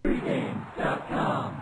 Pregame.com.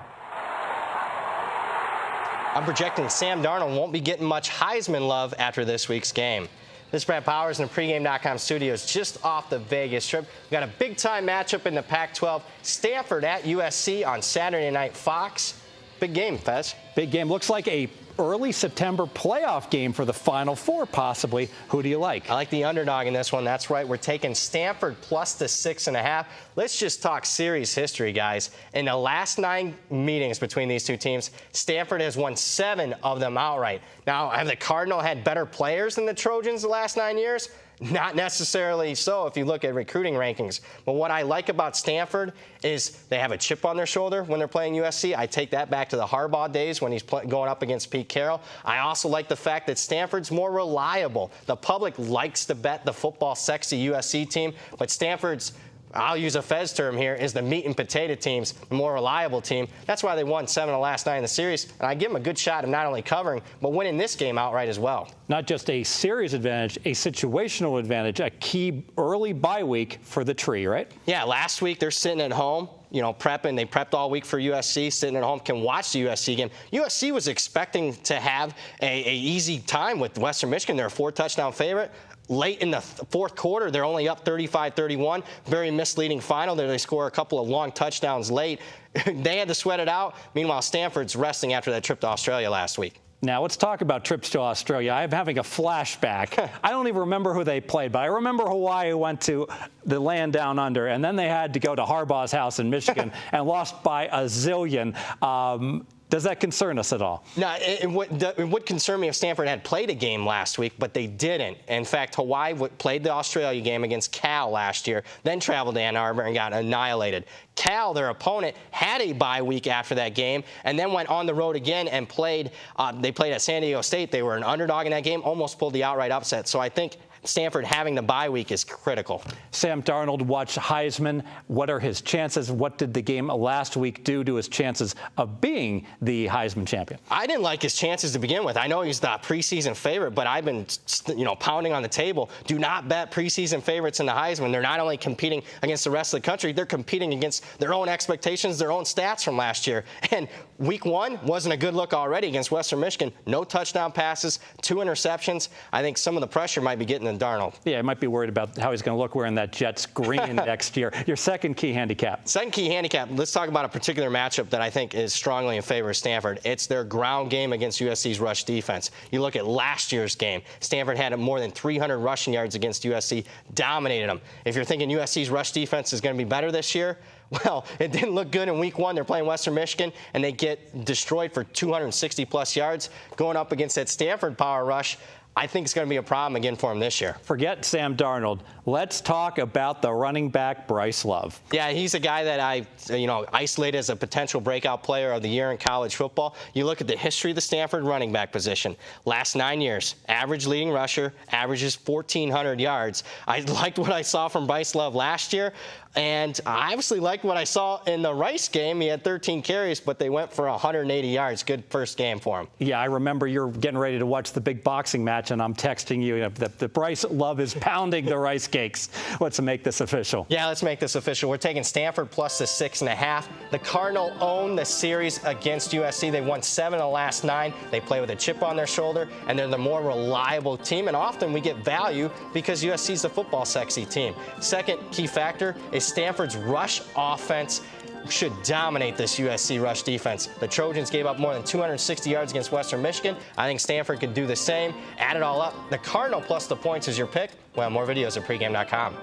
I'm projecting Sam Darnold won't be getting much Heisman love after this week's game. This is Brad Powers in the Pregame.com studios just off the Vegas Strip. We've got a big-time matchup in the Pac-12. Stanford at USC on Saturday Night Fox. Big game, Fez. Big game. Looks like a early September playoff game for the Final Four, possibly. Who do you like? I like the underdog in this one. That's right. We're taking Stanford plus the 6.5. Let's just talk series history, guys. In the last 9 meetings between these two teams, Stanford has won 7 of them outright. Now, have the Cardinal had better players than the Trojans the last 9 years? Not necessarily so if you look at recruiting rankings. But what I like about Stanford is they have a chip on their shoulder when they're playing USC. I take that back to the Harbaugh days when he's going up against Pete Carroll. I also like the fact that Stanford's more reliable. The public likes to bet the football sexy USC team, but Stanford's, I'll use a Fez term here, is the meat and potato teams, the more reliable team. That's why they won 7 of the last 9 in the series. And I give them a good shot of not only covering, but winning this game outright as well. Not just a series advantage, a situational advantage, a key early bye week for the tree, right? Yeah, last week they're sitting at home, prepping. They prepped all week for USC, sitting at home, can watch the USC game. USC was expecting to have a easy time with Western Michigan. They're a 4-touchdown favorite. Late in the fourth quarter, they're only up 35-31. Very misleading final there. They score a couple of long touchdowns late. They had to sweat it out. Meanwhile, Stanford's resting after that trip to Australia last week. Now, let's talk about trips to Australia. I'm having a flashback. I don't even remember who they played, but I remember Hawaii went to the land down under, and then they had to go to Harbaugh's house in Michigan and lost by a zillion. Does that concern us at all? No, it would concern me if Stanford had played a game last week, but they didn't. In fact, Hawaii played the Australia game against Cal last year, then traveled to Ann Arbor and got annihilated. Cal, their opponent, had a bye week after that game and then went on the road again and played. They played at San Diego State. They were an underdog in that game, almost pulled the outright upset. So I think Stanford having the bye week is critical. Sam Darnold watched Heisman. What are his chances? What did the game last week do to his chances of being the Heisman champion? I didn't like his chances to begin with. I know he's the preseason favorite, but I've been, pounding on the table. Do not bet preseason favorites in the Heisman. They're not only competing against the rest of the country, they're competing against their own expectations, their own stats from last year. And week 1 wasn't a good look already against Western Michigan. No touchdown passes, 2 interceptions. I think some of the pressure might be getting Darnold. Yeah, I might be worried about how he's going to look wearing that Jets green next year. Your second key handicap. Second key handicap, let's talk about a particular matchup that I think is strongly in favor of Stanford. It's their ground game against USC's rush defense. You look at last year's game, Stanford had more than 300 rushing yards against USC, dominated them. If you're thinking USC's rush defense is going to be better this year, well, it didn't look good in week 1. They're playing Western Michigan, and they get destroyed for 260-plus yards. Going up against that Stanford power rush, I think it's going to be a problem again for him this year. Forget Sam Darnold. Let's talk about the running back, Bryce Love. Yeah, he's a guy that I, isolated as a potential breakout player of the year in college football. You look at the history of the Stanford running back position. Last 9 years, average leading rusher, averages 1,400 yards. I liked what I saw from Bryce Love last year, and I obviously liked what I saw in the Rice game. He had 13 carries, but they went for 180 yards. Good first game for him. Yeah, I remember you're getting ready to watch the big boxing match, and I'm texting you that Bryce Love is pounding the rice cakes. Let's make this official. Yeah, let's make this official. We're taking Stanford plus the 6.5. The Cardinal own the series against USC. They won 7 of the last 9. They play with a chip on their shoulder, and they're the more reliable team. And often we get value because USC's a football sexy team. Second key factor is Stanford's rush offense should dominate this USC rush defense. The Trojans gave up more than 260 yards against Western Michigan. I think Stanford could do the same. Add it all up. The Cardinal plus the points is your pick. Well, more videos at pregame.com.